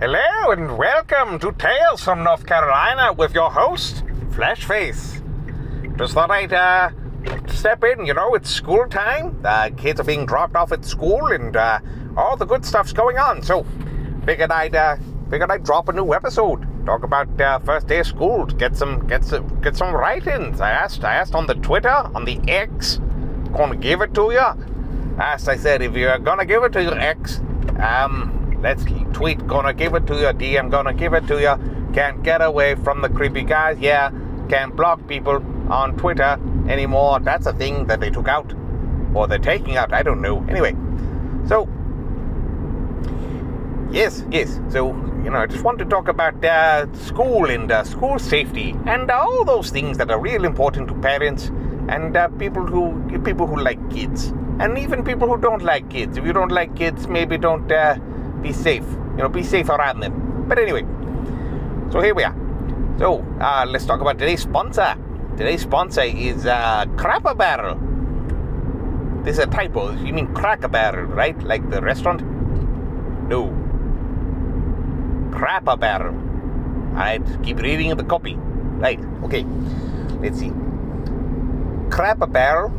Hello and welcome to Tales from North Carolina with your host, Fleshface. Just thought I'd step in, it's school time. The kids are being dropped off at school and all the good stuff's going on. So figured I'd drop a new episode. Talk about first day of school, get some write-ins. I asked on the Twitter, on the X, gonna give it to you. I said, if you're gonna give it to your X, let's tweet, gonna give it to you, DM, gonna give it to you. Can't get away from the creepy guys. Yeah, can't block people on Twitter anymore. That's a thing that they took out, or they're taking out, I don't know. Anyway, so yes. So, I just want to talk about school and school safety and all those things that are real important to parents and people who like kids, and even people who don't like kids. If you don't like kids, maybe don't be safe. Be safe around them. But anyway, so here we are. So let's talk about today's sponsor. Today's sponsor is Cracker Barrel. This is a typo. You mean Cracker Barrel, right? Like the restaurant? No. Cracker Barrel. Alright, keep reading the copy. Right, okay. Let's see. Cracker Barrel,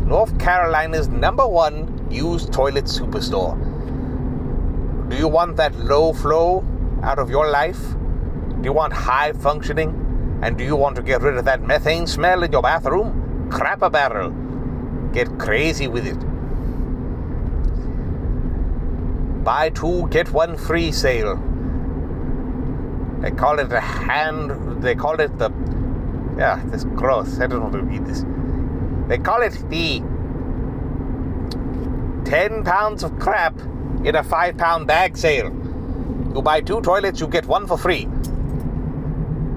North Carolina's #1 used toilet superstore. Do you want that low flow out of your life? Do you want high functioning? And do you want to get rid of that methane smell in your bathroom? Cracker Barrel. Get crazy with it. Buy 2, get 1 free sale. They call it this gross. I don't know how to read this. They call it the 10 pounds of crap in a 5-pound bag sale. You buy 2 toilets, you get 1 for free.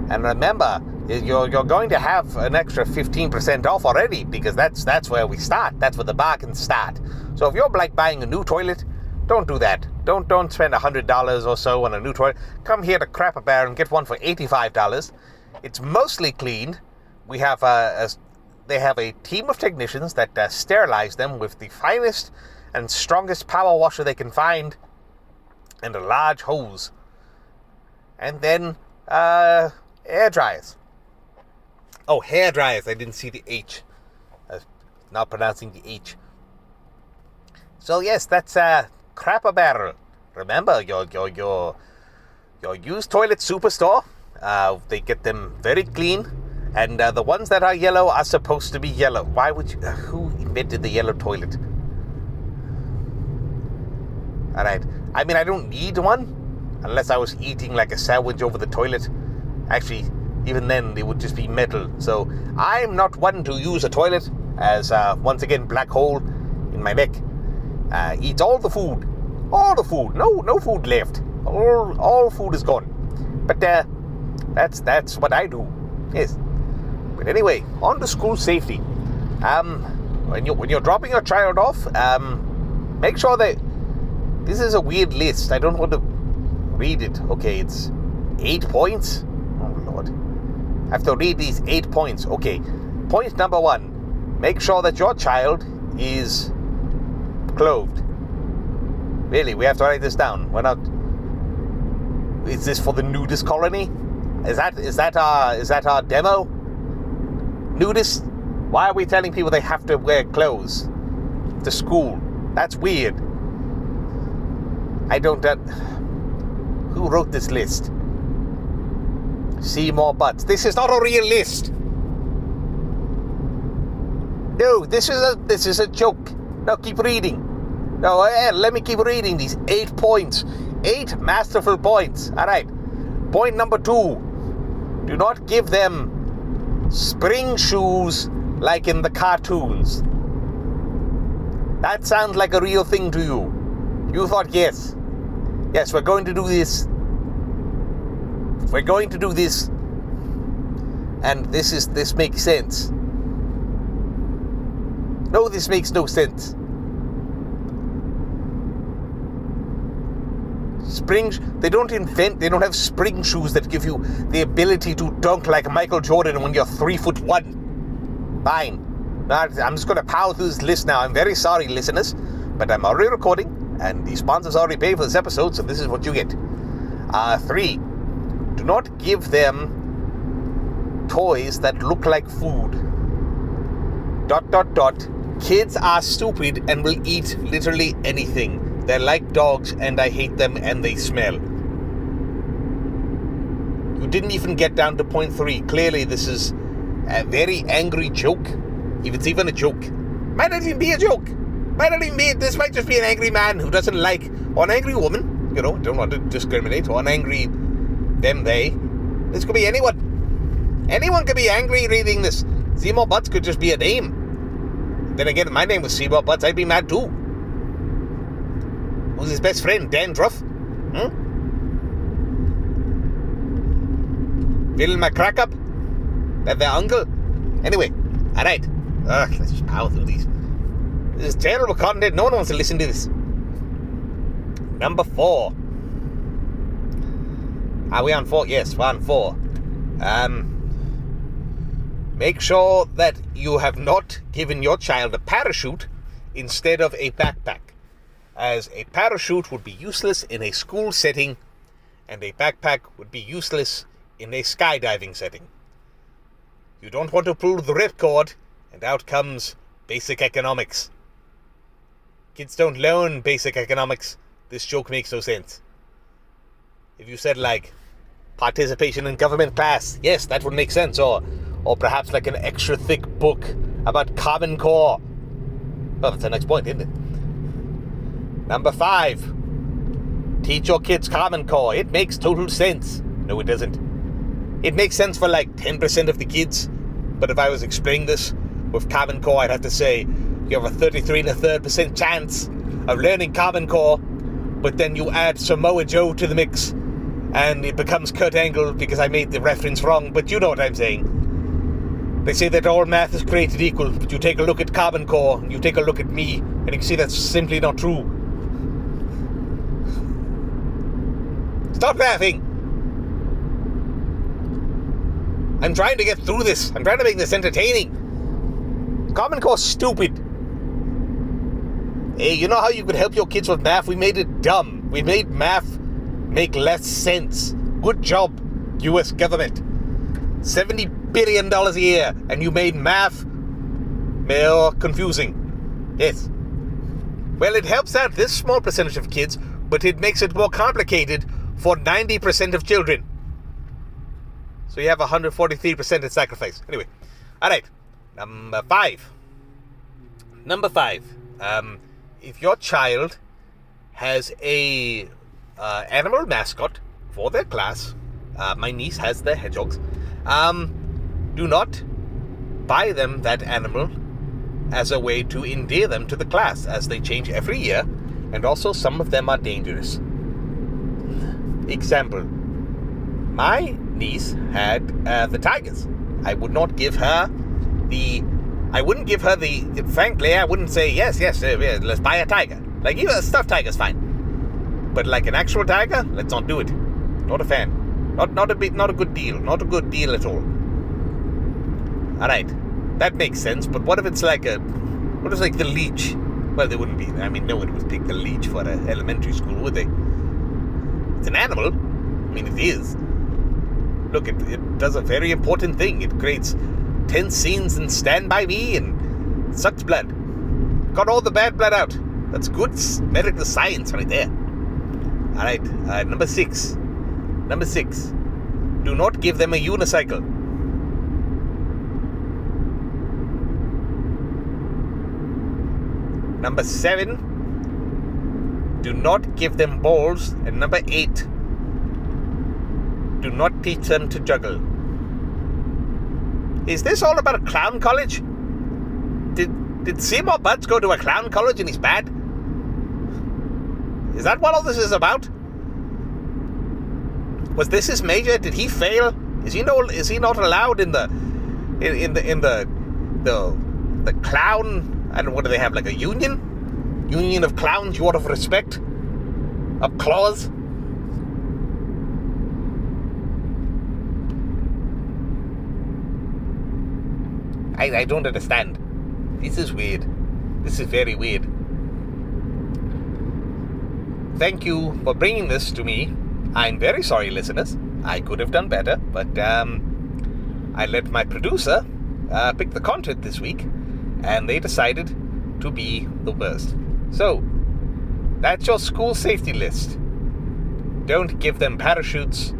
And remember, you're going to have an extra 15% off already, because that's where we start. That's where the bargains start. So if you're like buying a new toilet, don't do that. Don't spend $100 or so on a new toilet. Come here to Cracker Barrel and get one for $85. It's mostly cleaned. We have they have a team of technicians that sterilize them with the finest and strongest power washer they can find, and a large hose. And then air dryers. Oh, hair dryers. I didn't see the H. Not pronouncing the H. So yes, that's Cracker Barrel. Remember, your used toilet superstore. They get them very clean, and the ones that are yellow are supposed to be yellow. Why would you? Who invented the yellow toilet? All right. I mean, I don't need one unless I was eating like a sandwich over the toilet. Actually, even then, it would just be metal. So I'm not one to use a toilet, as once again, black hole in my neck eats all the food. All the food. No food left. All food is gone. But that's what I do. Yes. But anyway, on to school safety. When you're dropping your child off, make sure that this is a weird list. I don't want to read it. Okay, it's 8 points. Oh Lord, I have to read these 8 points. Okay, point number 1: make sure that your child is clothed. Really, we have to write this down. We're not. Is this for the nudist colony? Is that our demo? Nudists? Why are we telling people they have to wear clothes to school? That's weird. I don't. Who wrote this list? See more butts. This is not a real list. No, this is a joke. No, keep reading. No, let me keep reading these 8 points. 8 masterful points. All right. Point number 2. Do not give them spring shoes like in the cartoons. That sounds like a real thing to you. You thought, yes, we're going to do this. We're going to do this. And this makes sense. No, this makes no sense. They don't have spring shoes that give you the ability to dunk like Michael Jordan when you're 3'1". Fine. I'm just going to power through this list now. I'm very sorry, listeners, but I'm already recording. And the sponsors already paid for this episode, so this is what you get. 3, do not give them toys that look like food. ... Kids are stupid and will eat literally anything. They're like dogs and I hate them and they smell. You didn't even get down to point 3. Clearly this is a very angry joke. If it's even a joke. Might not even be a joke. This might just be an angry man who doesn't like, or an angry woman. You know, don't want to discriminate. Or an angry them, they. This could be anyone. Anyone could be angry reading this. Seymour Butts could just be a name. Then again, if my name was Seymour Butts, I'd be mad too. Who's his best friend? Dandruff? Phil McCrackup? That their uncle? Anyway, alright. Let's just power through these. This is terrible content. No one wants to listen to this. Number 4. Are we on 4? Yes, we're on 4. Make sure that you have not given your child a parachute instead of a backpack, as a parachute would be useless in a school setting and a backpack would be useless in a skydiving setting. You don't want to pull the ripcord, and out comes basic economics. Kids don't learn basic economics. This joke makes no sense. If you said, like, participation in government class, yes, that would make sense. Or perhaps like an extra thick book about Common Core. Well, that's the next point, isn't it? Number 5. Teach your kids Common Core. It makes total sense. No, it doesn't. It makes sense for like 10% of the kids. But if I was explaining this with Common Core, I'd have to say you have a 33 1/3% chance of learning Common Core. But then you add Samoa Joe to the mix and it becomes Kurt Angle because I made the reference wrong. But you know what I'm saying. They say that all math is created equal, but you take a look at Common Core, and you take a look at me, and you can see that's simply not true. Stop laughing! I'm trying to get through this. I'm trying to make this entertaining. Common Core's stupid. Hey, you know how you could help your kids with math? We made it dumb. We made math make less sense. Good job, US government. $70 billion a year, and you made math more confusing. Yes. Well, it helps out this small percentage of kids, but it makes it more complicated for 90% of children. So you have 143% in sacrifice. Anyway, all right. Number 5. If your child has a animal mascot for their class, my niece has the hedgehogs. Do not buy them that animal as a way to endear them to the class, as they change every year, and also some of them are dangerous. Example, my niece had the tigers. I wouldn't give her the, frankly, I wouldn't say, yes, let's buy a tiger. Like, even a stuffed tiger's fine. But like an actual tiger, let's not do it. Not a fan. Not a good deal. Not a good deal at all. Alright, that makes sense, but what if it's like the leech? Well, they wouldn't be. I mean, no one would pick the leech for an elementary school, would they? It's an animal. I mean, it is. Look, it does a very important thing. It creates tense scenes in Stand By Me and sucks blood. Got all the bad blood out. That's good medical science right there. Alright, number 6. Do not give them a unicycle. Number 7. Do not give them balls. And number 8. Do not teach them to juggle. Is this all about a clown college? Did Seymour Butts go to a clown college and he's bad? Is that what all this is about? Was this his major? Did he fail? Is he not allowed in the clown? I don't know, what do they have, like a union? Union of clowns, you ought to respect? Applause? I don't understand. This is weird. This is very weird. thank you for bringing this to me. I'm very sorry, listeners. I could have done better, but I let my producer pick the content this week, and they decided to be the worst. So, that's your school safety list. Don't give them parachutes.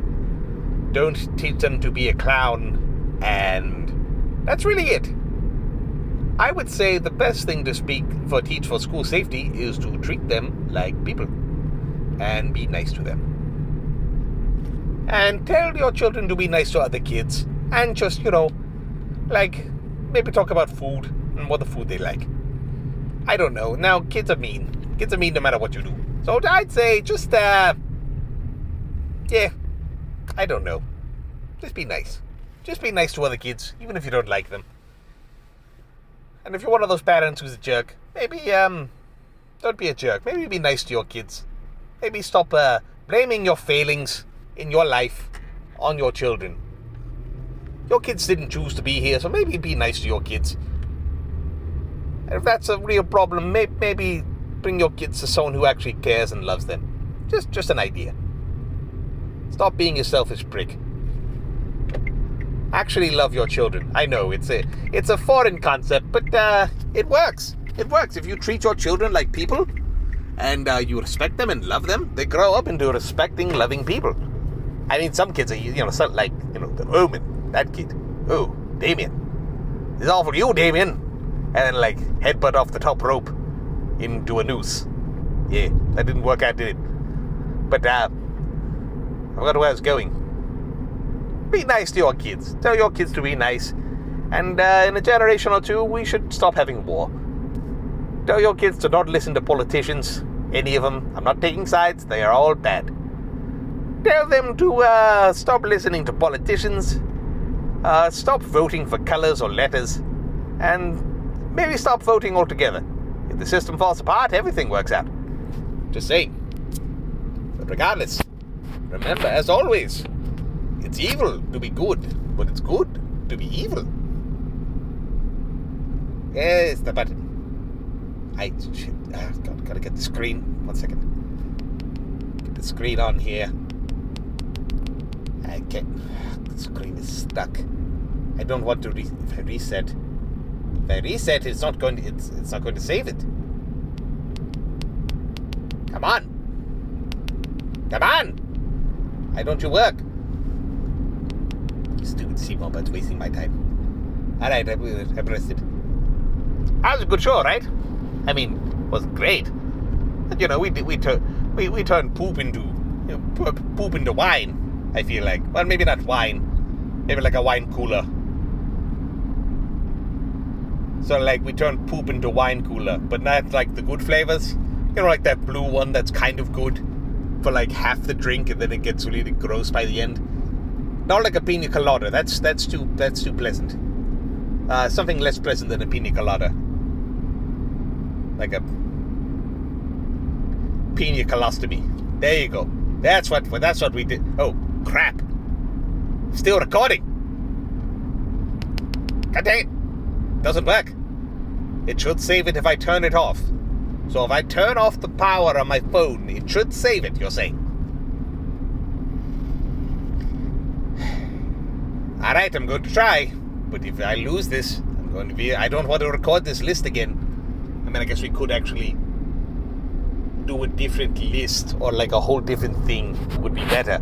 Don't teach them to be a clown. And that's really it. I would say the best thing to teach for school safety is to treat them like people and be nice to them. And tell your children to be nice to other kids and just, maybe talk about food and what the food they like. I don't know. Now, kids are mean. Kids are mean no matter what you do. So I'd say just, I don't know. Just be nice. Just be nice to other kids, even if you don't like them. And if you're one of those parents who's a jerk, maybe, don't be a jerk. Maybe be nice to your kids. Maybe stop, blaming your failings in your life on your children. Your kids didn't choose to be here, so maybe be nice to your kids. And if that's a real problem, maybe bring your kids to someone who actually cares and loves them. Just an idea. Stop being a selfish prick. Actually love your children. I know it's a foreign concept, but it works. It works. If you treat your children like people and you respect them and love them, they grow up into respecting, loving people. I mean, some kids are, the Omen, that kid. Oh, Damien. This is all for you, Damien. And then, headbutt off the top rope into a noose. Yeah, that didn't work out, did it? But, I forgot where I was going. Be nice to your kids. Tell your kids to be nice. And in a generation or two, we should stop having war. Tell your kids to not listen to politicians. Any of them. I'm not taking sides. They are all bad. Tell them to stop listening to politicians. Stop voting for colors or letters. And maybe stop voting altogether. If the system falls apart, everything works out. Just saying. But regardless, remember, as always, it's evil to be good, but it's good to be evil. Yes, the button. Gotta get the screen. 1 second. Get the screen on here. Okay. The screen is stuck. I don't want to if I reset. If I reset, it's not going to save it. Come on. Come on. Why don't you work? Stupid Seymour Bud's wasting my time. Alright, I pressed it. That was a good show, right? I mean, it wasn't great. But, we turned poop into wine, I feel like. Well, maybe not wine. Maybe like a wine cooler. So, we turned poop into wine cooler. But not like the good flavors. Like that blue one that's kind of good for half the drink, and then it gets really gross by the end. Not like a pina colada. That's too pleasant. Something less pleasant than a pina colada. Like a pina colostomy. There you go. That's what we did. Oh crap! Still recording. God dang it! Doesn't work. It should save it if I turn it off. So if I turn off the power on my phone, it should save it. You're saying? Alright, I'm going to try. But if I lose this, I don't want to record this list again. I mean, I guess we could actually do a different list, or a whole different thing would be better.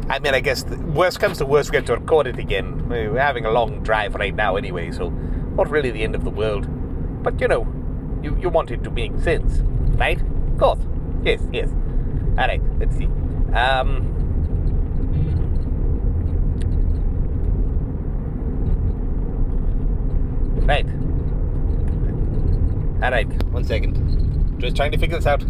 I mean, I guess the worst comes to worst, we get to record it again. We're having a long drive right now anyway, so not really the end of the world. But, you want it to make sense, right? Of course. Yes. Alright, let's see. Right. Alright, 1 second. Just trying to figure this out.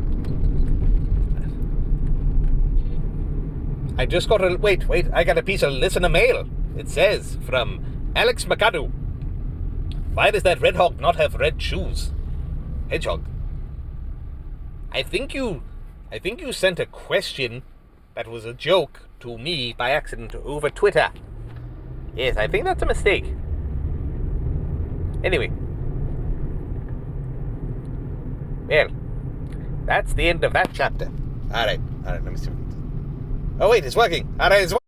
I just got wait, I got a piece of listener mail. It says, from Alex McAdoo. Why does that red hawk not have red shoes? Hedgehog. I think you sent a question that was a joke to me by accident over Twitter. Yes, I think that's a mistake. Anyway. Well, that's the end of that chapter. All right, let me see. Oh, wait, it's working. All right, it's working.